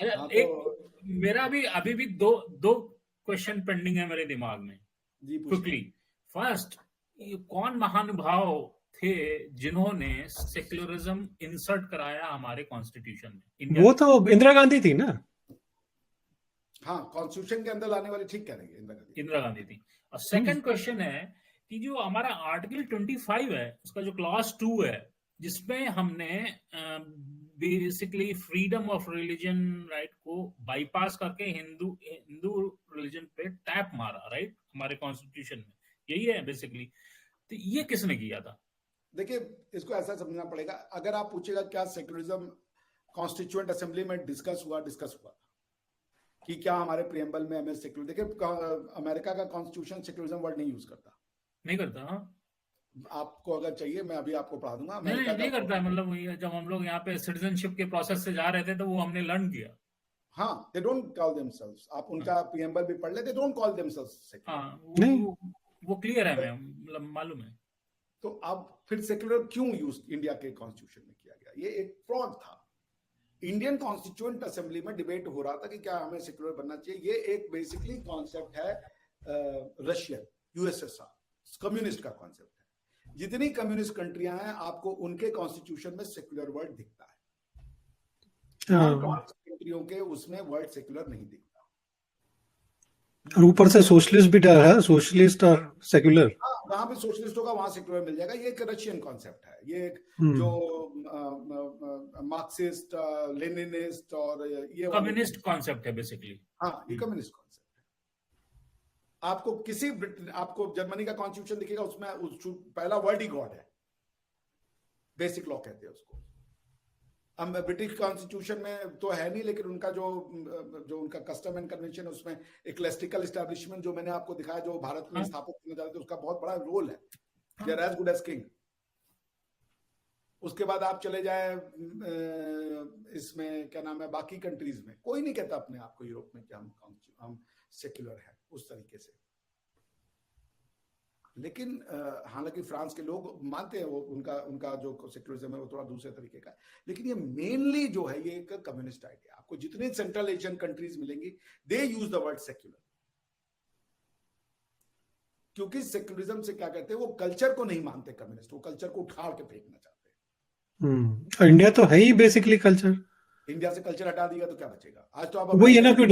अच्छा, हाँ एक तो मेरा भी अभी भी दो दो क्वेश्चन पेंडिंग है मेरे दिमाग में, जी पूछिए। क्विकली। फर्स्ट, कौन महानुभाव थे जिन्होंने सेक्युलरिज्म इंसर्ट कराया हमारे कॉन्स्टिट्यूशन में, इंडिया वो के? तो इंदिरा गांधी थी ना। हाँ, कॉन्स्टिट्यूशन के अंदर लाने वाली, ठीक कह रही है इंदिरा गांधी। इंदिरा गांधी थी। और सेकंड क्वेश्चन है कि जो हमारा आर्टिकल 25 है, उसका जो क्लॉज 2 है, जिसमें हमने basically freedom of religion right को बाईपास करके हिंदू हिंदू रिलीजन पे टैप मारा, राइट, हमारे कॉन्स्टिट्यूशन में, यही है बेसिकली। तो ये किसने किया था? देखिए, इसको ऐसा समझना पड़ेगा। अगर आप पूछेगा क्या सेक्युलरिज्म कॉन्स्टिट्यूएंट असेंबली में डिस्कस हुआ कि क्या हमारे प्रियम्बल में हमें सेक्युलर, देखिए अमेरिका का कॉन्स्टिट्यूशन सेक्युलरिज्म वर्ड नहीं यूज करता। नहीं करता? हाँ, आपको अगर चाहिए मैं अभी आपको पढ़ा दूंगा नहीं अमेरिका नहीं का। करता। मतलब जब हम लोग यहाँ पे सिटीजनशिप के प्रोसेस से जा रहे थे तो वो हमने लर्न किया। हाँ, दे डोंट कॉल देमसेल्व्स, आप उनका प्रियम्बल भी पढ़ ले, they don't call themselves secular. हाँ, नहीं। वो क्लियर है, मैं मतलब मालूम है। तो अब फिर सेक्युलर क्यों यूज इंडिया के कॉन्स्टिट्यूशन में किया गया? ये एक फ्रॉड था। इंडियन कॉन्स्टिट्यूएंट असेंबली में डिबेट हो रहा था कि क्या हमें सेक्युलर बनना चाहिए। ये एक बेसिकली कॉन्सेप्ट है रशियन, यूएसएसआर कम्युनिस्ट का कॉन्सेप्ट है। जितनी कम्युनिस्ट कंट्रियां हैं आपको उनके कॉन्स्टिट्यूशन में सेक्युलर वर्ड दिखता है। कंट्रियों के उसमें वर्ड सेक्युलर नहीं दिखता। और ऊपर से सोशलिस्ट भी डर है, सोशलिस्ट और सेक्युलर। हाँ, वहां पे सोशलिस्ट होगा, वहां सेक्युलर मिल जाएगा। ये एक रशियन कॉन्सेप्ट है। ये एक जो मार्क्सिस्ट, लेनिनिस्ट और ये कम्युनिस्ट कॉन्सेप्ट है बेसिकली। हाँ, ये कम्युनिस्ट कॉन्सेप्ट है। आपको जर्मनी का कॉन्स्टिट्यूशन दिखेगा, उसमें पहला वर्ड ही गॉड है। बेसिक लॉ कहते हैं उसको। हम ब्रिटिश कॉन्स्टिट्यूशन में तो है नहीं, लेकिन उनका जो उनका कस्टम एंड कन्वेंशन है, उसमें इक्लेस्टिकल एस्टैब्लिशमेंट जो मैंने आपको दिखाया, जो भारत में स्थापित किया जा रहा है, उसका बहुत बड़ा रोल है। They are as good as king. उसके बाद आप चले जाए इसमें क्या नाम है, बाकी कंट्रीज में कोई नहीं कहता अपने आप को यूरोप में कि हम सेक्युलर है उस तरीके से। लेकिन हालांकि फ्रांस के लोग मानते हैं, वो उनका जो सेक्युलरिज्म है वो थोड़ा दूसरे तरीके का है। लेकिन ये मेनली जो है ये एक कम्युनिस्ट आइडिया। आपको जितने सेंट्रल एशियन कंट्रीज मिलेंगी, दे यूज द वर्ड सेक्युलर। क्योंकि सेक्युलरिज्म से क्या कहते हैं, वो कल्चर को नहीं मानते कम्युनिस्ट, वो कल्चर को उखाड़ के फेंकना चाहते और इंडिया तो है ही बेसिकली कल्चर। इंडिया से कल्चर हटा दिया तो क्या बचेगा? आज तो आप वही है ना, फिर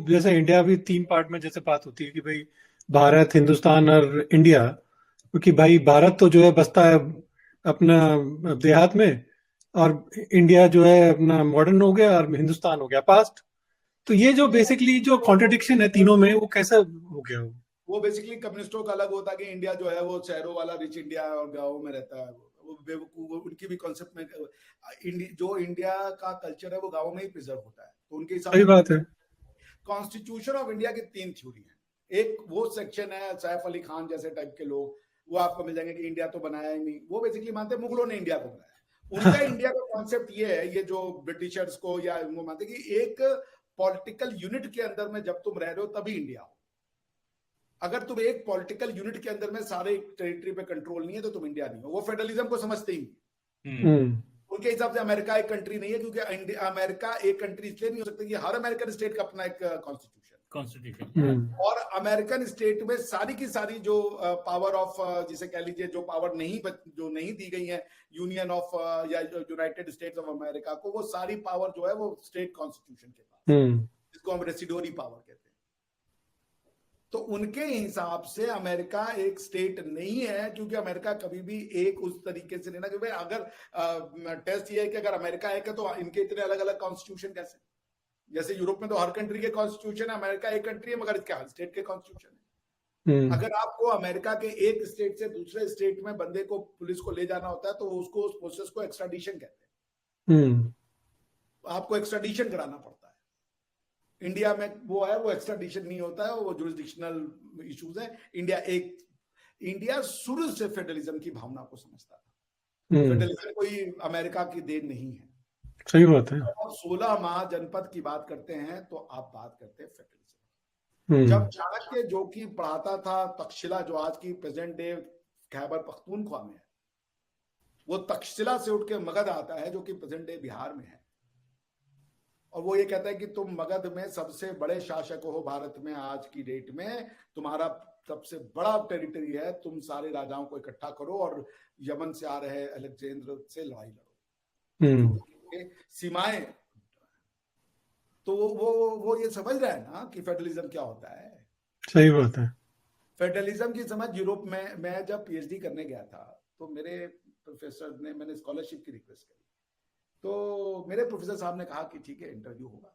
जैसे इंडिया भी 3 पार्ट में जैसे बात होती है कि भाई भारत, हिंदुस्तान और इंडिया। क्योंकि भाई भारत तो जो है बसता है अपना देहात में, और इंडिया जो है अपना मॉडर्न हो गया, और हिंदुस्तान हो गया पास्ट। तो ये जो बेसिकली जो कॉन्ट्रडिक्शन है तीनों में, वो कैसा हो गया? वो बेसिकली कम्युनिस्टों का अलग होता है कि इंडिया जो है वो शहरों वाला रिच इंडिया है और गाँवों में रहता है। वो बेवकूफ, उनकी भी कॉन्सेप्ट में जो इंडिया का कल्चर है वो गाँवों में ही प्रिजर्व होता है। तो उनके हिसाब सही बात है। कॉन्स्टिट्यूशन ऑफ इंडिया की 3 थ्योरी है। एक वो सेक्शन है सैफ अली खान जैसे टाइप के लोग, वो आपको मिल जाएंगे कि इंडिया तो बनाया ही नहीं। वो बेसिकली मानते हैं मुगलों ने इंडिया को बनाया। उनका इंडिया का कॉन्सेप्ट ये है, ये जो ब्रिटिशर्स को या वो मानते हैं कि एक पॉलिटिकल यूनिट के अंदर में जब तुम रह रहे हो तभी इंडिया हो। अगर तुम एक पॉलिटिकल यूनिट के अंदर में सारे टेरिटरी पे कंट्रोल नहीं है तो तुम इंडिया नहीं हो। वो फेडरलिज्म को समझते ही नहीं। उनके हिसाब से अमेरिका एक कंट्री नहीं है, क्योंकि अमेरिका एक कंट्री इसलिए नहीं हो सकती कि हर अमेरिकन स्टेट का अपना एक कॉन्स्टिट्यूशन और अमेरिकन स्टेट में सारी की सारी जो पावर ऑफ, जिसे कह लीजिए, जो पावर नहीं दी गई है यूनियन ऑफ या यूनाइटेड स्टेट्स ऑफ अमेरिका को, वो सारी पावर जो है वो स्टेट कॉन्स्टिट्यूशन के पास, जिसको हम रेसिडोरी पावर कहते हैं। तो उनके हिसाब से अमेरिका एक स्टेट नहीं है, क्योंकि अमेरिका कभी भी एक उस तरीके से नहीं ना कि भाई अगर टेस्ट ये है कि अगर अमेरिका एक है तो इनके इतने अलग अलग कॉन्स्टिट्यूशन कैसे? जैसे यूरोप में तो हर कंट्री के कॉन्स्टिट्यूशन है, अमेरिका एक कंट्री है मगर इसके हर स्टेट के कॉन्स्टिट्यूशन है। अगर आपको अमेरिका के एक स्टेट से दूसरे स्टेट में बंदे को, पुलिस को ले जाना होता है तो उसको, उस प्रोसेस को एक्स्ट्राडिशन कहते हैं। आपको एक्स्ट्राडिशन कराना पड़ता है। इंडिया में वो है, वो एक्स्ट्राडिशन नहीं होता है, वो जुरिस्डिक्शनल इश्यूज है। इंडिया शुरू से फेडरलिज्म की भावना को समझता था। फेडरलिज्म कोई अमेरिका की देन नहीं है। सही बात है। और 16 महाजनपद की बात करते हैं तो आप बात करते हैं फेडरलिज्म। जब चाणक्य जो कि पढ़ाता था तक्षशिला, जो आज की प्रेजेंट डे खैबर पख्तूनख्वा में है, वो तक्षशिला से उठ के मगध आता है जो कि प्रेजेंट डे बिहार में है। और वो ये कहता है कि तुम मगध में सबसे बड़े शासक हो भारत में आज की डेट में, तुम्हारा सबसे बड़ा टेरिटरी है, तुम सारे राजाओं को इकट्ठा करो और यमन से आ रहे अलेक्जेंद्र से लड़ाई लड़ो, सीमाएं। तो वो ये समझ रहा है ना कि फेडरलिज्म क्या होता है। सही बात है। फेडरलिज्म की समझ यूरोप में, मैं जब पीएचडी करने गया था तो मेरे प्रोफेसर ने, मैंने स्कॉलरशिप की रिक्वेस्ट करी, तो मेरे प्रोफेसर साहब ने कहा कि ठीक है इंटरव्यू होगा,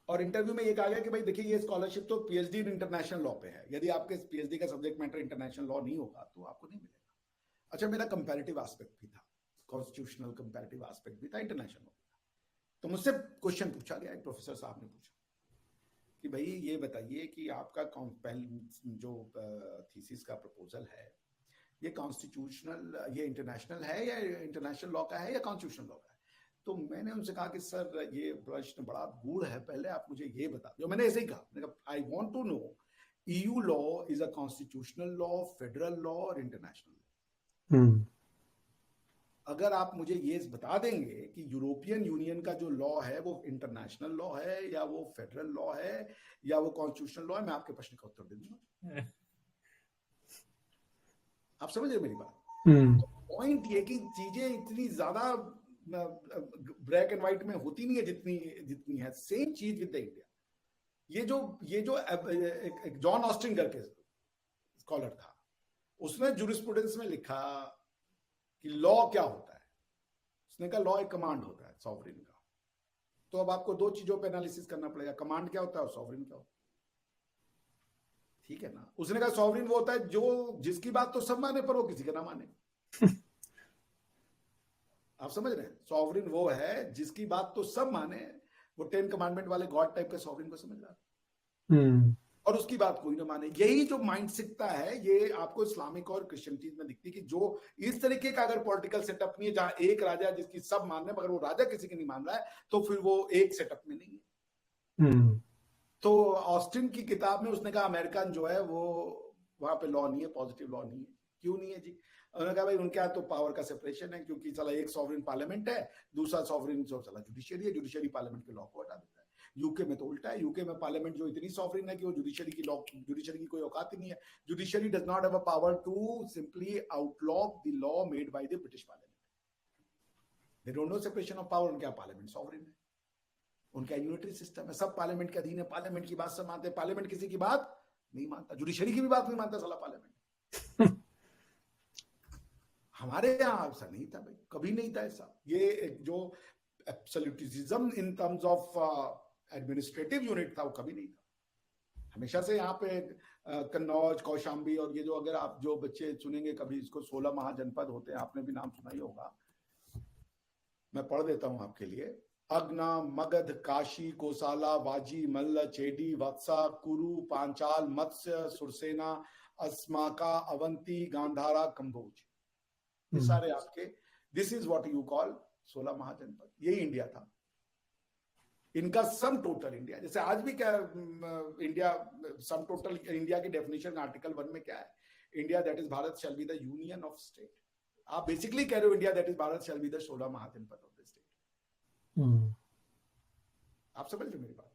और इंटरव्यू में ये कहा गया कि भाई देखिए ये स्कॉलरशिप तो पीएचडी इन इंटरनेशनल लॉ पे है, यदि आपके पीएचडी का सब्जेक्ट मैटर इंटरनेशनल लॉ नहीं होगा तो आपको नहीं मिलेगा। अच्छा, मेरा कंपैरेटिव एस्पेक्ट भी था, कॉन्स्टिट्यूशनल कंपैरेटिव एस्पेक्ट भी था, इंटरनेशनल लॉ। तो मुझसे क्वेश्चन पूछा गया, एक प्रोफेसर साहब ने पूछा कि भाई ये बताइए कि आपका जो थीसिस का प्रपोजल है ये कॉन्स्टिट्यूशनल, ये इंटरनेशनल है या इंटरनेशनल लॉ का है या कॉन्स्टिट्यूशनल लॉ का है। तो मैंने उनसे कहा कि सर ये प्रश्न बड़ा गूढ़ है, पहले आप मुझे ये बता दो। मैंने ऐसे ही कहा, मैंने कहा I want to know EU law is a constitutional law, federal law और इंटरनेशनल लॉ। अगर आप मुझे ये बता देंगे कि यूरोपियन यूनियन का जो लॉ है वो इंटरनेशनल लॉ है या वो फेडरल लॉ है या वो कॉन्स्टिट्यूशनल लॉ है, मैं आपके प्रश्न का उत्तर दे दूंगा। आप समझ रहे मेरी बात। पॉइंट ये कि चीजें इतनी ज्यादा ब्लैक एंड व्हाइट में होती नहीं है जितनी है। सेम चीज विद द इंडिया। ये जो एक जॉन ऑस्टिन करके स्कॉलर था, उसने जूरिस्प्रूडेंस में लिखा कि लॉ क्या होता है। उसने कहा लॉ एक कमांड होता है सॉवरेन का। तो अब आपको दो चीजों पे एनालिसिस करना पड़ेगा, कमांड क्या होता है और सॉवरेन क्या होता है। ठीक है ना। उसने कहा सॉवरेन वो होता है जो जिसकी बात तो सब माने पर वो किसी का ना माने। आप समझ रहे हैं। सॉवरेन वो है जिसकी बात तो सब माने, वो 10 कमांडमेंट वाले गॉड टाइप के सॉवरेन को समझ रहा है, और उसकी बात कोई ना माने। यही जो माइंड सिकता है ये आपको इस्लामिक और क्रिश्चियनिटी में दिखती है कि जो इस तरीके का अगर पॉलिटिकल सेटअप नहीं है जहां एक राजा जिसकी सब मान रहे हैं मगर वो राजा किसी की नहीं मान रहा है, तो फिर वो एक सेटअप में नहीं है। तो ऑस्टिन की किताब में उसने कहा अमेरिकन जो है वो वहां पे लॉ नहीं है, पॉजिटिव लॉ नहीं है। क्यों नहीं है जी। उन्होंने कहा भाई उनके यहाँ तो पावर का सेपरेशन है, क्योंकि चला एक सॉवरेन पार्लियामेंट है, दूसरा सॉवरेन जो चला जुडिशियरी है, जुडिशियरी पार्लियामेंट के लॉ को हटा देता है। यूके में तो उल्टा है, यूके में पार्लियामेंट जो इतनी सॉवरेन है कि वो जुडिशियरी की कोई औकात ही नहीं है। Judiciary does not have a power to simply outlaw the law made by the British parliament. They don't know separation of power. उनका पार्लियामेंट सॉवरेन है, उनका यूनिटरी सिस्टम है, सब पार्लियामेंट के अधीन है, पार्लियामेंट की बात सब मानते हैं, पार्लियामेंट किसी की बात नहीं मानता, जुडिशियरी की भी बात नहीं मानता साला पार्लियामेंट। हमारे यहाँ ऐसा नहीं था भाई, कभी नहीं था ऐसा। ये जो absolutism in terms of administrative unit था वो कभी नहीं था। हमेशा से यहाँ पे कन्नौज, कौशाम्बी और ये जो अगर आप जो बच्चे सुनेंगे कभी इसको 16 महाजनपद होते हैं, आपने भी नाम सुना ही होगा, मैं पढ़ देता हूं आपके लिए। अग्ना, मगध, काशी, कोसाला, वाजी, मल्ल, चेडी, वत्सा, कुरु, पांचाल, मत्स्य, सुरसेना, अस्माका, अवंती, गांधारा, कंबोज। ये सारे आपके, this is what you call 16 महाजनपद। यही इंडिया था। इनका सम टोटल इंडिया, जैसे आज भी क्या इंडिया सम टोटल इंडिया की डेफिनेशन आर्टिकल 1 में क्या है, India that is Bharat shall be the union of state. आप बेसिकली कह रहे हो India that is Bharat shall be the 16 mahajanapada of the state. आप समझ रहे मेरी बात।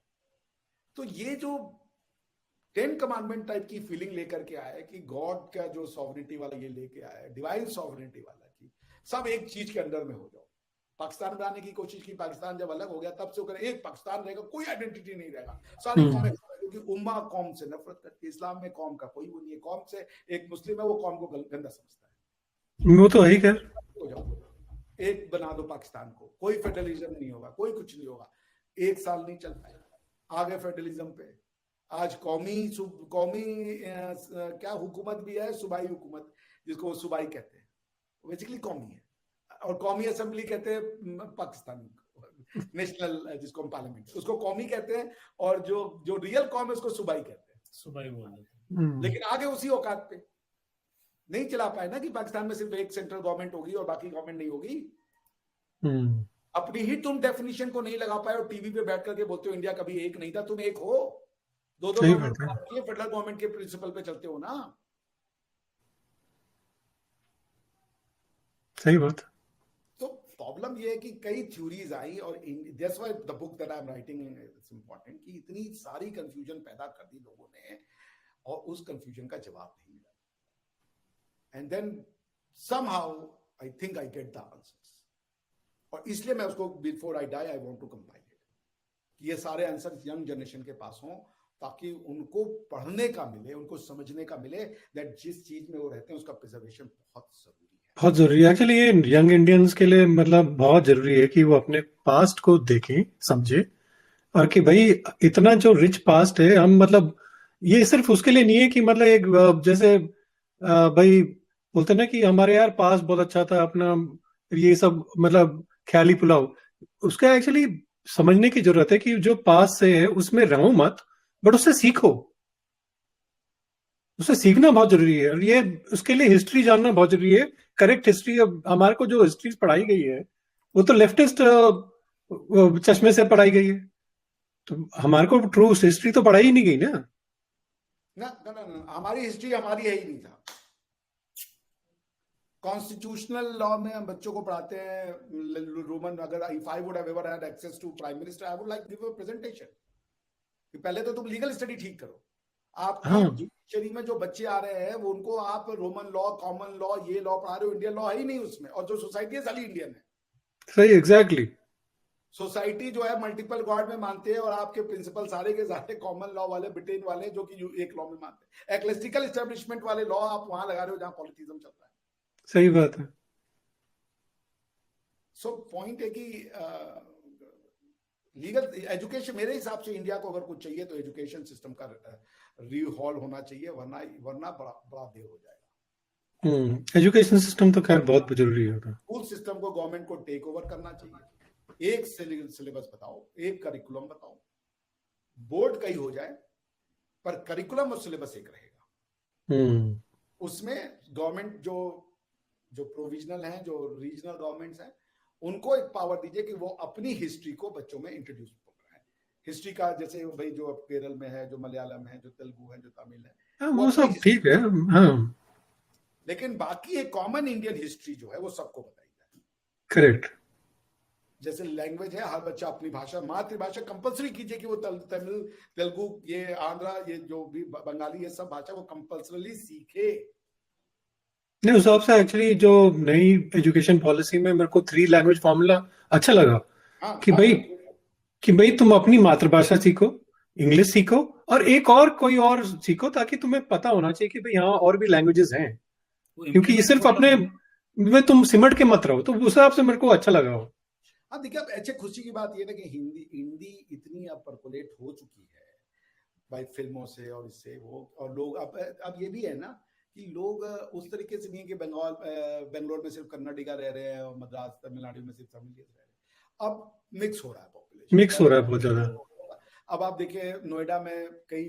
तो ये जो 10 कमांडमेंट टाइप की फीलिंग लेकर के आया कि गॉड का जो सॉवरेनिटी वाला ये लेके आया, डिवाइन सॉवरेनिटी वाला कि सब एक चीज के अंडर में हो जाओ। पाकिस्तान बनाने की कोशिश की, पाकिस्तान जब अलग हो गया तब से वो एक पाकिस्तान रहेगा, कोई आइडेंटिटी नहीं रहेगा, सारी कौमें, क्योंकि उम्मा कौम से नफरत करती है। इस्लाम में कौम का कोई वो नहीं है, कौम से एक मुस्लिम है वो कौम को गंदा समझता है। वो तो है ही। हो जाओ, एक बना दो पाकिस्तान को, कोई फेडरलिज्म नहीं होगा, कोई कुछ नहीं होगा। 1 साल नहीं चल पाएगा। आगे फेडरलिज्म पे आज कौमी क्या हुकूमत भी है, सूबाई हुकूमत, जिसको वो सूबाई कहते हैं, बेसिकली कौमी है। और कौमी असेंबली कहते हैं पाकिस्तान नेशनल, जिसको हम पार्लियामेंट, उसको कौमी कहते हैं, और जो रियल कौम है उसको सूबाई कहते हैं, सूबाई बोल देते हैं। लेकिन आगे उसी औकात पे नहीं चला पाए ना कि पाकिस्तान में सिर्फ एक सेंट्रल गवर्नमेंट होगी और बाकी गवर्नमेंट नहीं होगी। अपनी ही तुम डेफिनेशन को नहीं लगा पाए और टीवी पे बैठ करके बोलते हो इंडिया कभी एक नहीं था। तुम एक हो, दो फेडरल गवर्नमेंट के प्रिंसिपल पे चलते हो ना। सही बात। तो प्रॉब्लम ये है कि कई थ्योरीज आई और that's why the book that I am writing it's important कि इतनी सारी कंफ्यूजन पैदा कर दी लोगों ने और उस कंफ्यूजन का जवाब नहीं मिला and then somehow I think I get the answers और इसलिए मैं उसको before I die I want to compile it कि ये सारे आंसर्स यंग जनरेशन के पास हों ताकि उनको पढ़ने का मिले, उनको समझने का मिले दैट जिस चीज में वो रहते हैं उसका प्रिजर्वेशन बहुत जरूरी है। बहुत जरूरी है एक्चुअली, ये यंग इंडियंस के लिए मतलब बहुत जरूरी है कि वो अपने पास्ट को देखें, समझे, और कि भाई इतना जो रिच पास्ट है, हम मतलब ये सिर्फ उसके लिए नहीं है कि मतलब एक जैसे भाई बोलते ना कि हमारे यार पास्ट बहुत अच्छा था अपना, ये सब मतलब ख्याली पुलाव, उसका एक्चुअली समझने की जरूरत है कि जो पास्ट से है उसमें रहो मत, बट उससे सीखो, उससे सीखना बहुत जरूरी है। और ये उसके लिए हिस्ट्री जानना बहुत जरूरी है, करेक्ट हिस्ट्री। अब हमारे को जो हिस्ट्री पढ़ाई गई है वो तो लेफ्टिस्ट चश्मे से पढ़ाई गई है, तो हमारे को ट्रू हिस्ट्री तो पढ़ाई ही नहीं गई ना। ना हमारी हिस्ट्री हमारी है ही नहीं था। कॉन्स्टिट्यूशनल लॉ में हम बच्चों को पढ़ाते हैं रोमन, अगर if I would have ever had access to prime minister I would like give a presentation कि पहले तो तुम लीगल स्टडी ठीक करो। आपकी जुडिशरी में जो बच्चे आ रहे हैं वो उनको आप रोमन लॉ, कॉमन लॉ, ये लॉ पढ़ा रहे हो, इंडियन लॉ है ही नहीं उसमें, और जो सोसाइटी है सारी इंडियन है। सही, एग्जैक्टली। सोसाइटी जो है मल्टीपल गॉड में मानते हैं और आपके प्रिंसिपल सारे के सारे कॉमन लॉ वाले, ब्रिटेन वाले जो कि एक लॉ में मानते हैं। एक्लेस्टिकल एस्टेब्लिशमेंट वाले लॉ आप वहां लगा रहे हो जहां पॉलिटिज्म चल रहा है। सही बात है। सो पॉइंट है कि लीगल एजुकेशन, मेरे हिसाब से इंडिया को अगर कुछ चाहिए तो एजुकेशन सिस्टम का रीहॉल होना चाहिए, वरना बड़ा देर हो जाएगा। एजुकेशन सिस्टम तो खैर बहुत जरूरी है। स्कूल सिस्टम को गवर्नमेंट को टेक ओवर करना चाहिए। एक सिलेबस बताओ, एक करिकुलम बताओ, बोर्ड कई हो जाए पर करिकुलम और सिलेबस एक रहेगा। उसमें गवर्नमेंट जो प्रोविजनल हैं, जो रीजनल गवर्नमेंट्स हैं, उनको एक पावर दीजिए कि वो अपनी हिस्ट्री को बच्चों में इंट्रोड्यूस कराएं। हिस्ट्री का जैसे भाई जो अब केरल में है, जो मलयालम है, जो तेलुगु है, जो तमिल है, वो सब ठीक है। हाँ, लेकिन बाकी एक कॉमन इंडियन हिस्ट्री जो है वो सबको बताई जाए। करेक्ट। जैसे लैंग्वेज है, हर बच्चा अपनी भाषा, मातृभाषा कंपलसरी कीजिए कि वो तमिल, तेलुगु, ये आंध्रा, ये जो भी बंगाली, ये सब भाषा वो कंपलसरी सीखे। नहीं, उस हिसाब से एक्चुअली जो नई एजुकेशन पॉलिसी में मेरे को 3 लैंग्वेज फॉर्मूला अच्छा लगा। कि भाई तुम अपनी मातृभाषा सीखो, इंग्लिश सीखो, और एक और कोई और सीखो, ताकि तुम्हें पता होना चाहिए कि भाई यहाँ और भी लैंग्वेजेस हैं, क्योंकि ये सिर्फ अपने में तुम सिमट के मत रहो। तो उस हिसाब से मेरे को अच्छा लगा। हाँ, देखिए अब अच्छे खुशी की बात ये ना कि हिंदी इतनी अब परकोलेट हो चुकी है भाई फिल्मों से और इससे वो, और लोग अब ये भी है ना कि लोग उस तरीके से नहीं है कि बेंगलोर में सिर्फ कन्नडिगा रह रहे हैं और मद्रास तमिलनाडु में सिर्फ तमिलियंस रह रहे हैं। अब मिक्स हो रहा है पॉपुलेशन, मिक्स हो रहा है बहुत ज्यादा। अब आप देखिए नोएडा में कई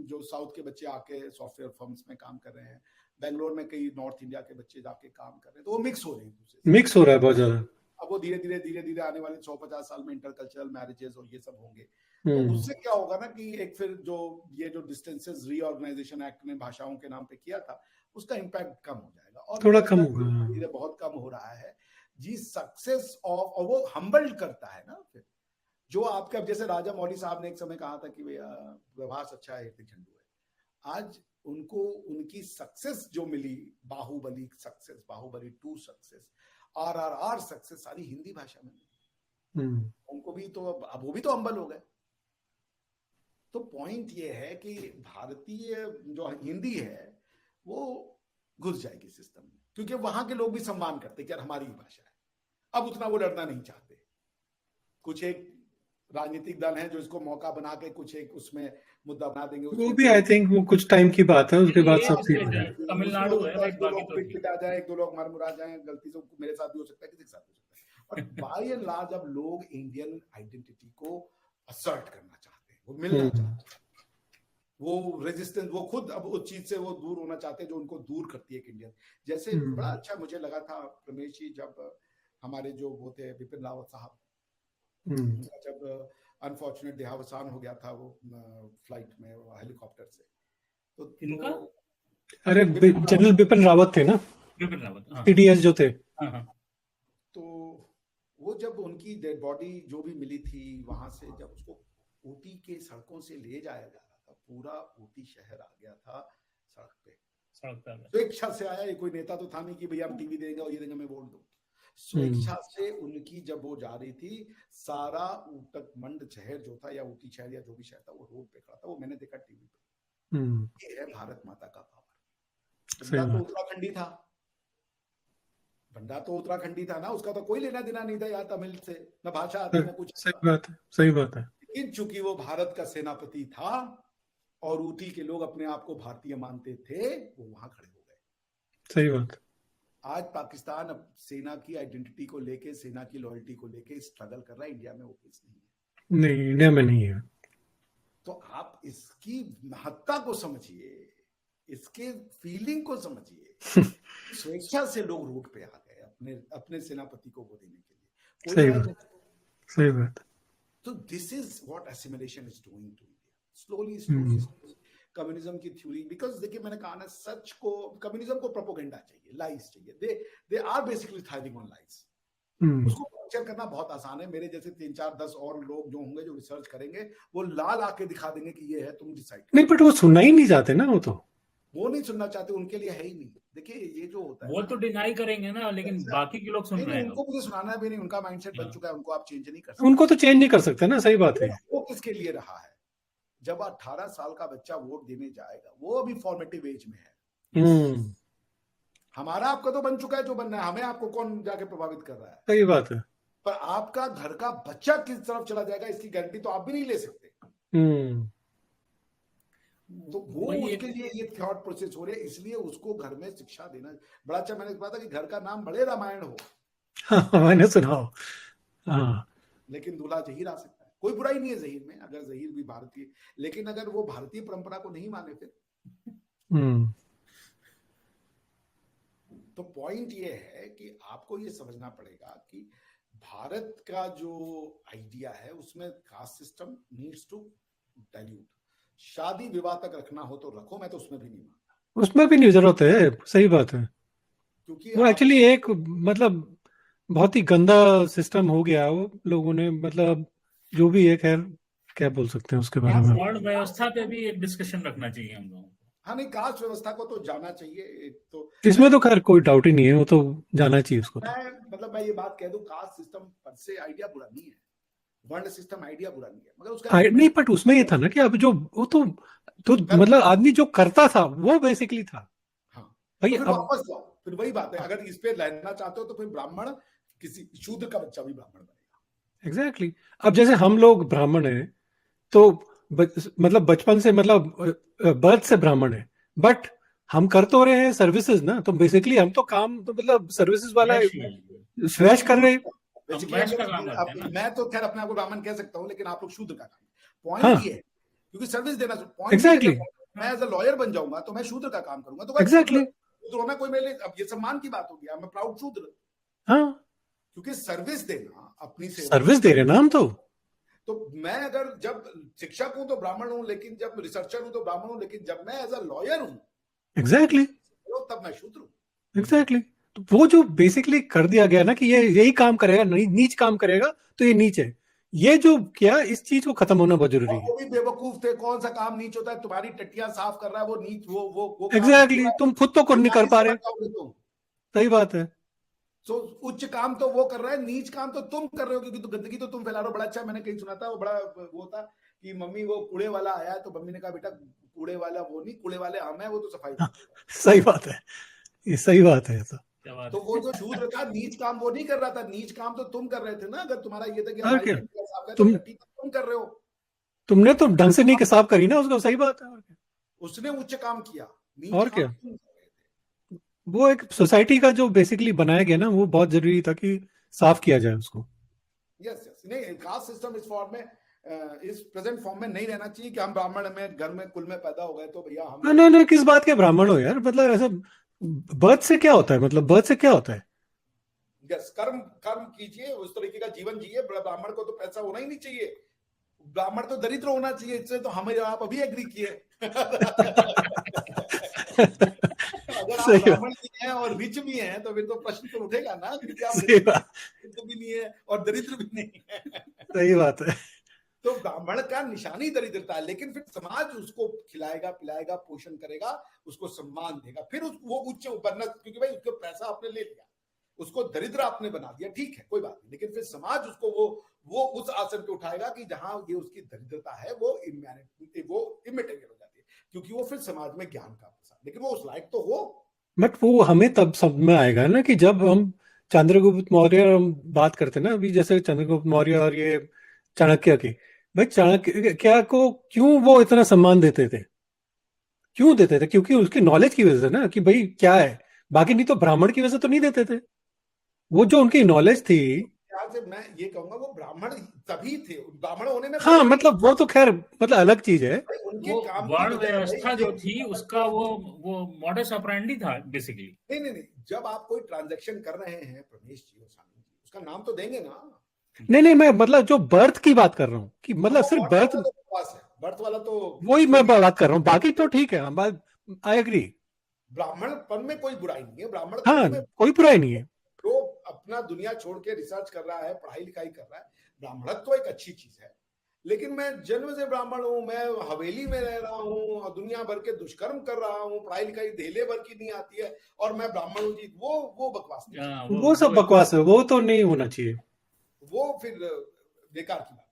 जो साउथ के बच्चे आके सॉफ्टवेयर फर्म्स में काम कर रहे हैं, बेंगलोर में कई नॉर्थ इंडिया के बच्चे जाके काम कर रहे हैं, तो वो मिक्स हो रहे हैं दूसरे, मिक्स हो रहा है बहुत ज्यादा। अब वो धीरे धीरे आने वाले 150 साल में इंटरकल्चरल मैरिजेस और ये सब होंगे। तो उससे क्या होगा ना कि एक फिर जो ये जो डिस्टेंसेस रीऑर्गेनाइजेशन एक्ट ने भाषाओं के नाम पे किया था, उसका इम्पैक्ट कम हो जाएगा, और थोड़ा कम होगा, धीरे बहुत कम हो रहा है जी। सक्सेस ऑफ, और वो हम्बल्ड करता है ना फिर जो आपका, जैसे राजा मौली साहब ने एक समय कहा था कि भैया व्यवहार अच्छा है, इतनी झंडू है। आज उनको उनकी सक्सेस जो मिली, Baahubali success, Baahubali 2 success, RRR success, सारी हिंदी भाषा में मिली। उनको भी तो अब वो भी तो हम्बल हो गए। तो पॉइंट ये है कि भारतीय जो हिंदी है वो घुस जाएगी सिस्टम में, क्योंकि वहां के लोग भी सम्मान करते कि यार हमारी ही भाषा है। अब उतना वो लड़ना नहीं चाहते। कुछ एक राजनीतिक दल है जो इसको मौका बना के कुछ एक उसमें मुद्दा बना देंगे, वो भी आई थिंक वो कुछ टाइम की बात है, उसके बाद सब ठीक हो जाएगा। तमिलनाडु है, एक दो लोग पिट आ जाए, एक दो लोग मार जाए, गलती से मेरे साथ भी हो सकता है, किसी के साथ भी हो सकता है। और बाय एंड लार्ज अब लोग इंडियन आइडेंटिटी को असर्ट करना चाहते हैं, वो मिलना चाहते हैं, वो रेजिस्टेंस, वो खुद अब उस चीज से वो दूर होना चाहते हैं जो उनको दूर करती है एक इंडियन। जैसे बड़ा अच्छा मुझे लगा था रमेश जी, जब हमारे जो वो थे बिपिन रावत साहब, जब अनफॉर्चुनेट देहावसान हो गया था वो फ्लाइट में हेलीकॉप्टर से, तो इनका, अरे जनरल बिपिन रावत थे ना, बिपिन रावत TDS जो थे। तो वो जब उनकी डेड बॉडी जो भी मिली थी वहां से, जब उसको ऊटी के सड़कों से ले जाया जा रहा था, पूरा ऊटी शहर आ गया था सड़क पे। स्वेच्छा से आया, ये कोई नेता तो था नहीं कि भैया हम टीवी देंगे और ये देंगे मैं वोट दूं। स्वेच्छा से उनकी जब वो जा रही थी, सारा ऊटक मंड शहर जो था, या ऊटी शहर या जो भी शहर था, वो रोड पे खड़ा था। वो मैंने देखा टीवी पे। ये है भारत माता का पावर। बंदा तो उत्तराखंडी था, बंदा तो उत्तराखंडी था ना, उसका तो कोई लेना देना नहीं था यार तमिल से, न भाषा आती न कुछ। सही बात है, सही बात है। लेकिन चूंकि वो भारत का सेनापति था और ऊटी के लोग अपने आप को भारतीय मानते थे, वो वहां खड़े हो गए। सही बात। आज पाकिस्तान अब सेना की आइडेंटिटी को लेके, सेना की लॉयल्टी को लेके स्ट्रगल कर रहा है। इंडिया में वो केस नहीं है। नहीं, इंडिया में नहीं है। तो आप इसकी महत्ता को समझिए, इसके फीलिंग को समझिए। स्वेच्छा से लोग रोड पे आ गए अपने अपने सेनापति को वो देने के लिए। सही बात, सही बात। तो this is what assimilation is doing to India, slowly. Communism की थ्योरी, बिकॉज देखिए मैंने कहा ना, सच को, कम्युनिज्म को प्रोपोगेंडा चाहिए, लाइज चाहिए। They are basically thriving on lies. उसको कैप्चर करना बहुत आसान है। मेरे जैसे 3 4 10 और लोग जो होंगे जो रिसर्च करेंगे, वो लाल आके दिखा देंगे कि ये है, तुम डिसाइड। नहीं, बट वो सुनना ही नहीं चाहते ना, वो नहीं सुनना चाहते, उनके लिए है ही नहीं। देखिए ये जो होता है, वो तो डिनाई करेंगे ना, लेकिन बाकी के लोग सुन रहे हैं। उनको मुझे सुनाना भी नहीं, उनका माइंडसेट बन चुका है, उनको आप चेंज नहीं कर सकते। उनको तो चेंज नहीं कर सकते ना, सही बात है। वो किसके लिए रहा है? जब 18 साल का बच्चा वोट देने जाएगा, वो अभी फॉर्मेटिव एज में है। हमारा आपका तो बन चुका है जो बनना है, हमें आपको कौन जाके प्रभावित कर रहा है? सही बात है। पर आपका घर का बच्चा किस तरफ चला जाएगा, इसकी गारंटी तो आप भी नहीं ले सकते। तो वो उसके लिए ये थॉट प्रोसेस हो रही है, इसलिए उसको घर में शिक्षा देना बड़ा अच्छा। मैंने कहा था कि घर का नाम बड़े रामायण हो। हाँ, मैंने सुना हो। हाँ। लेकिन दूल्हा जहीर आ सकता है, कोई बुराई नहीं है जहीर में, अगर जहीर भी भारतीय, लेकिन अगर वो भारतीय परंपरा को नहीं माने फिर। तो पॉइंट ये है कि आपको ये समझना पड़ेगा कि भारत का जो आइडिया है उसमें caste system needs to dilute. शादी विवाह तक रखना हो तो रखो, मैं तो उसमें भी नहीं मानता। उसमें भी नहीं जरूरत है, सही बात है। क्योंकि वो एक्चुअली एक मतलब बहुत ही गंदा सिस्टम हो गया वो लोगों ने, मतलब जो भी है, खैर क्या बोल सकते हैं उसके बारे में। वर्ण व्यवस्था पे भी एक डिस्कशन रखना चाहिए हम लोगों को। हाँ नहीं, कास्ट व्यवस्था को तो जाना चाहिए। तो इसमें तो खैर कोई डाउट ही नहीं है, वो तो जाना चाहिए उसको। मैं ये बात कह दूं, कास्ट सिस्टम पर से आइडिया बुरा नहीं है, वर्ण सिस्टम आइडिया बुरा नहीं है, मगर उसका नहीं, बट उसमें ये था ना कि अब जो वो तो मतलब आदमी जो करता था वो बेसिकली था। हाँ भाई तो फिर वापस जाओ, फिर वही बात है। अगर इस पे रहना चाहते हो तो फिर ब्राह्मण, किसी शूद्र का बच्चा भी ब्राह्मण बनेगा। एग्जैक्टली। अब जैसे हम लोग ब्राह्मण हैं तो मतलब बचपन से, मतलब बर्थ से ब्राह्मण है, बट हम कर तो रहे हैं सर्विसेज ना, तो बेसिकली हम तो काम तो मतलब सर्विसेज वाला स्वेश कर रहे हैं। मैं तो खैर अपने आप को ब्राह्मण कह सकता हूँ, लेकिन आप लोग शूद्र का काम। पॉइंट ये है क्योंकि सर्विस देना। एग्जैक्टली। मैं एज अ लॉयर बन जाऊंगा तो मैं शूद्र का काम करूंगा, तो एग्जैक्टली होना कोई मेरे लिए अब ये सम्मान की बात होगी, मैं प्राउड शूद्र। हाँ, क्योंकि सर्विस देना, अपनी सर्विस दे रहे ना हम तो मैं अगर जब शिक्षक हूं तो ब्राह्मण हूं, लेकिन जब रिसर्चर हूं तो ब्राह्मण हूं, लेकिन जब मैं एज अ लॉयर हूं एग्जैक्टली तब मैं शूद्र हूं। एग्जैक्टली। तो वो जो बेसिकली कर दिया गया ना कि ये यही काम करेगा, नीच काम करेगा तो ये नीच है, ये जो क्या, इस चीज को खत्म होना बहुत जरूरी है। वो भी बेवकूफ थे, कौन सा काम नीच होता है? तुम्हारी टट्टियां साफ कर रहा है वो नीच, वो एग्जैक्टली। तुम खुद तो नहीं कर पा रहे। सही बात है। तो उच्च काम तो वो कर रहा है, नीच काम तो तुम कर रहे हो, क्योंकि तो गंदगी तो तुम फैला रहे हो। बड़ा अच्छा मैंने कहीं सुना था, वो बड़ा वो था कि मम्मी वो कूड़े वाला आया तो मम्मी ने कहा बेटा कूड़े वाला वो नहीं, कूड़े वाले हम है, वो तो सफाई। सही बात है, ये सही बात है। तो वो जो शूद्र था, नीच काम वो नहीं कर रहा था, नीच काम तो तुम कर रहे थे ना। अगर तुम्हारा ये था कि तुम कर रहे हो, तुमने तो ढंग से नहीं साफ करी ना उसको। सही बात है। उसने उच्च काम किया, और क्या। वो एक सोसाइटी का जो बेसिकली बनाया गया ना, वो बहुत जरूरी था कि साफ किया जाए उसको। यस नहीं, कास्ट सिस्टम इस फॉर्म में, इस प्रेजेंट फॉर्म में नहीं रहना चाहिए कि हम ब्राह्मण में घर में कुल में पैदा हो गए तो भैया हम ना किस बात के ब्राह्मण हो यार, मतलब ऐसा बर्थ से क्या होता है, मतलब बर्थ से क्या होता है? यस, कर्म कीजिए, उस तरीके का जीवन जिए। ब्राह्मण को तो पैसा होना ही नहीं चाहिए, ब्राह्मण तो दरिद्र होना चाहिए। इससे तो हमें आप अभी एग्री किए। अगर आप सही बात, ब्राह्मण भी हैं और रिच भी हैं तो फिर तो प्रश्न तो उठेगा ना, क्योंकि आप सही बात, रिच भी नहीं है और दरिद्र भी नहीं है। सही बात है। तो ब्राह्मण का निशानी दरिद्रता है, लेकिन फिर समाज उसको खिलाएगा पिलाएगा पोषण करेगा, उसको सम्मान देगा, फिर वो उच्च बनना, क्योंकि भाई उसको पैसा आपने ले लिया, उसको दरिद्र आपने बना दिया, ठीक है कोई बात नहीं, लेकिन फिर समाज उसको वो उस आसन पे उठाएगा कि जहां ये उसकी दरिद्रता है वो इमेटेरियल हो जाती है, क्योंकि वो फिर समाज में ज्ञान का प्रसार, लेकिन वो उस लायक तो हो। बट वो हमें तब समझ में आएगा ना कि जब हम चंद्रगुप्त मौर्य हम बात करते हैं ना, अभी जैसे चंद्रगुप्त मौर्य और ये चाणक्य की, भाई चाणक्य क्या को क्यों वो इतना सम्मान देते थे? क्यों देते थे? क्योंकि उसकी नॉलेज की वजह से ना, कि भाई क्या है, बाकी नहीं तो ब्राह्मण की वजह से तो नहीं देते थे। वो जो उनकी नॉलेज थी। ख्याल से मैं ये कहूंगा वो ब्राह्मण तभी थे, ब्राह्मण होने में हाँ मतलब वो तो खैर मतलब अलग चीज है। उनके वो काम की वर्ण वजह से व्यवस्था जो थी भाई, उसका वो मॉडस ऑपरेंडी था बेसिकली। नहीं, जब आप कोई ट्रांजैक्शन कर रहे हैं प्रमेश जी और सानू जी, उसका नाम तो देंगे ना। नहीं मैं मतलब जो बर्थ की बात कर रहा हूँ, कि मतलब सिर्फ बर्थ बर्थ, वाला तो बकवास है, बर्थ वाला तो वही मैं बात कर रहा हूँ, बाकी तो ठीक है, आई एग्री। ब्राह्मणपन में कोई बुराई नहीं है, ब्राह्मण हाँ में कोई बुराई नहीं है। जो अपना दुनिया छोड़ के रिसर्च कर रहा है, पढ़ाई लिखाई कर रहा है, ब्राह्मणत्व तो एक अच्छी चीज है, लेकिन मैं जन्म से ब्राह्मण हूं, मैं हवेली में रह रहा हूं और दुनिया भर के दुष्कर्म कर रहा हूं, पढ़ाई लिखाई धेले भर की नहीं आती है और मैं ब्राह्मण हूं जी, वो बकवास नहीं, वो सब बकवास है, वो तो नहीं होना चाहिए। वो फिर बेकार की बात है।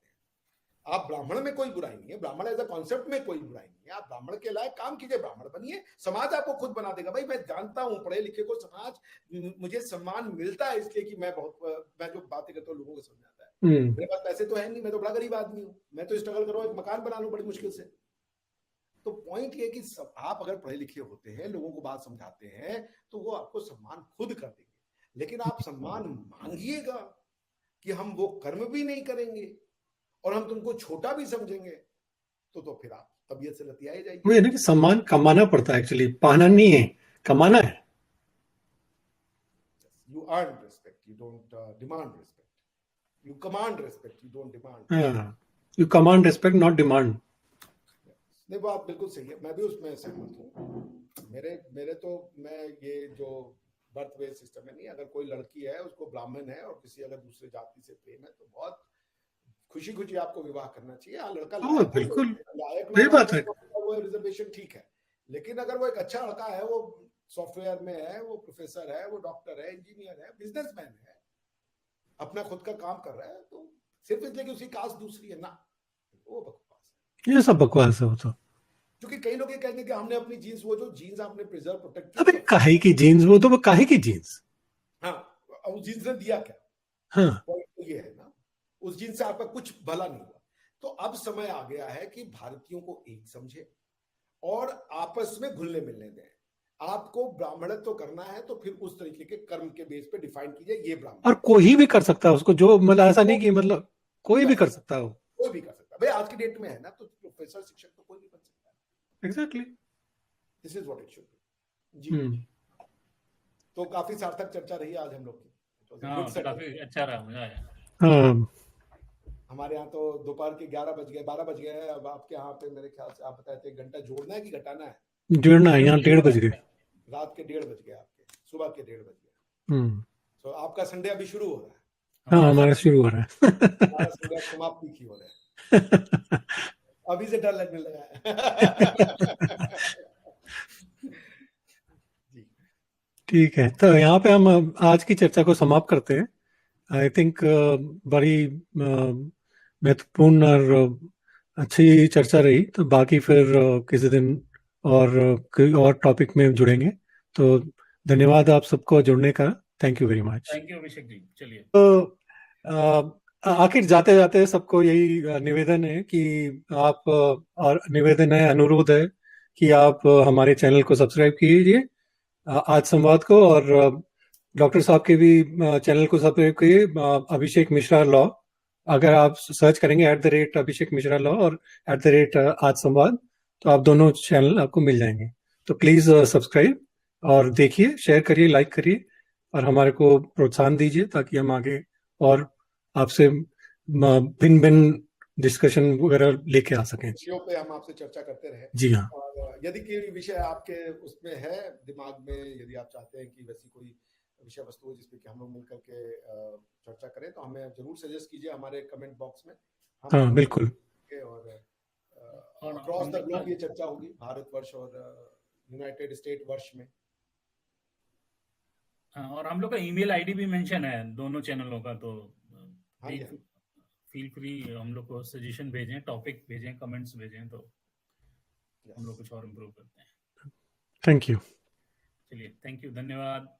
आप ब्राह्मण में कोई बुराई नहीं है, ब्राह्मण एज अ कॉन्सेप्ट में कोई बुराई नहीं है, आप ब्राह्मण के लायक काम कीजिए, ब्राह्मण बनिए, समाज आपको खुद बना देगा। भाई मैं जानता हूं पढ़े लिखे को समाज मुझे सम्मान मिलता है इसलिए कि मैं जो बातें करता हूँ लोगों को समझ आता है। मेरे पास पैसे तो है नहीं, मैं तो बड़ा गरीब आदमी हूँ, मैं तो स्ट्रगल कर रहा हूँ, एक मकान बना लूं बड़ी मुश्किल से। तो पॉइंट ये कि आप अगर पढ़े लिखे होते हैं, लोगों को बात समझाते हैं, तो वो आपको सम्मान खुद कर देंगे, लेकिन आप सम्मान मांगिएगा कि हम वो कर्म भी नहीं करेंगे और हम तुमको छोटा भी समझेंगे, तो फिर आप तबीयत से लतियाए जाइए। वो ये ना कि सम्मान कमाना पड़ता है, एक्चुअली पाना नहीं है, कमाना है। You earn respect, you don't demand respect. You command respect, you don't demand. You command respect not demand. नहीं, बात बिल्कुल सही है, मैं भी उसमें सहमत हूँ। मेरे तो मैं ये जो बर्थ बेस सिस्टम है नहीं, अगर कोई लड़की है उसको ब्राह्मण है और किसी अगर दूसरे जाति से प्रेम है तो बहुत खुशी खुशी आपको विवाह करना चाहिए। हाँ, लड़का बिल्कुल लायक सही बात है। वो रिजर्वेशन ठीक है, लेकिन अगर वो एक अच्छा लड़का है, वो सॉफ्टवेयर में है, वो प्रोफेसर है, वो डॉक्टर है, इंजीनियर है, बिजनेसमैन है, अपना खुद का काम कर रहा है, तो सिर्फ इसलिए कि उसकी कास्ट दूसरी है ना, वो बकवास है, ये सब बकवास है वो तो। क्योंकि कई लोग ये कहेंगे कि हमने अपनी जीन्स, वो जो जीन्स आपने प्रिजर्व प्रोटेक्ट अबे काहे की जीन्स, वो तो काहे की जीन्स। हाँ, उस जीन्स ने दिया क्या? हाँ तो ये है ना, उस जीन्स से आपका कुछ भला नहीं हुआ। तो अब समय आ गया है कि भारतीयों को एक समझे और आपस में घुलने मिलने दें। आपको ब्राह्मणत्व तो करना है तो फिर उस तरीके के कर्म के बेस पे डिफाइन कीजिए, ये ब्राह्मण। और कोई भी कर सकता है उसको, जो मतलब ऐसा नहीं कि मतलब कोई भी कर सकता है वो। कोई भी कर सकता है भाई, आज की डेट में है ना, तो प्रोफेसर शिक्षक तो कोई भी बन सकता है। Exactly, this is what it should be ji. तो काफी सार्थक चर्चा रही आज हम लोग की। हाँ, काफी अच्छा रहा, मजा आया। हाँ हमारे यहाँ तो दोपहर के 11 बज गए, 12 बज गए हैं। अब आपके यहाँ पे मेरे ख्याल से आप बताए थे 1 घंटा जोड़ना है कि घटाना है? जोड़ना है, यहाँ 1:30 बज गए, रात के 1:30 बज गए, आपके सुबह के 1:30 बज गए। तो आपका संडे अभी शुरू हो रहा है। हाँ हमारा शुरू हो रहा है। हमारा संडे समाप्ति की हो रहा है। अभी से डर लगने लगा है। ठीक है, तो यहाँ पे हम आज की चर्चा को समाप्त करते हैं। आई थिंक बड़ी महत्वपूर्ण और अच्छी चर्चा रही। तो बाकी फिर किसी दिन और कोई और टॉपिक में जुड़ेंगे। तो धन्यवाद आप सबको जुड़ने का। Thank you very much. Thank you Abhishek ji. चलिए, तो आखिर जाते जाते सबको यही निवेदन है कि आप और निवेदन है, अनुरोध है कि आप हमारे चैनल को सब्सक्राइब कीजिए, आज संवाद को, और डॉक्टर साहब के भी चैनल को सब्सक्राइब करिए, अभिषेक मिश्रा लॉ। अगर आप सर्च करेंगे @अभिषेक मिश्रा लॉ और @आज संवाद, तो आप दोनों चैनल आपको मिल जाएंगे। तो प्लीज सब्सक्राइब और देखिए, शेयर करिए, लाइक करिए और हमारे को प्रोत्साहन दीजिए, ताकि हम आगे और आपसे भिन्न भिन्न डिस्कशन वगैरह लेके आ सकें। विषयों पे हम आपसे चर्चा करते रहे। जी हाँ। और यदि कोई विषय आपके उसमें है दिमाग में, यदि आप चाहते हैं कि वैसी कोई विषय वस्तु हो जिसपे कि हम लोग मिलकर के चर्चा करें, तो हमें जरूर सजेस्ट कीजिए हमारे कमेंट बॉक्स में। हम हाँ बिल्कुल। और अक्रॉस द ग्लोब ये चर्चा होगी, भारतवर्ष और यूनाइटेड स्टेट वर्ष में। और हम लोग का ईमेल आईडी भी मेंशन है दोनों चैनलों का, तो हाँ जी, फील फ्री हम लोग को सजेशन भेजें, टॉपिक भेजें, कमेंट्स भेजें, तो हम लोग कुछ और इम्प्रूव करते हैं। Thank you. चलिए, थैंक यू, धन्यवाद।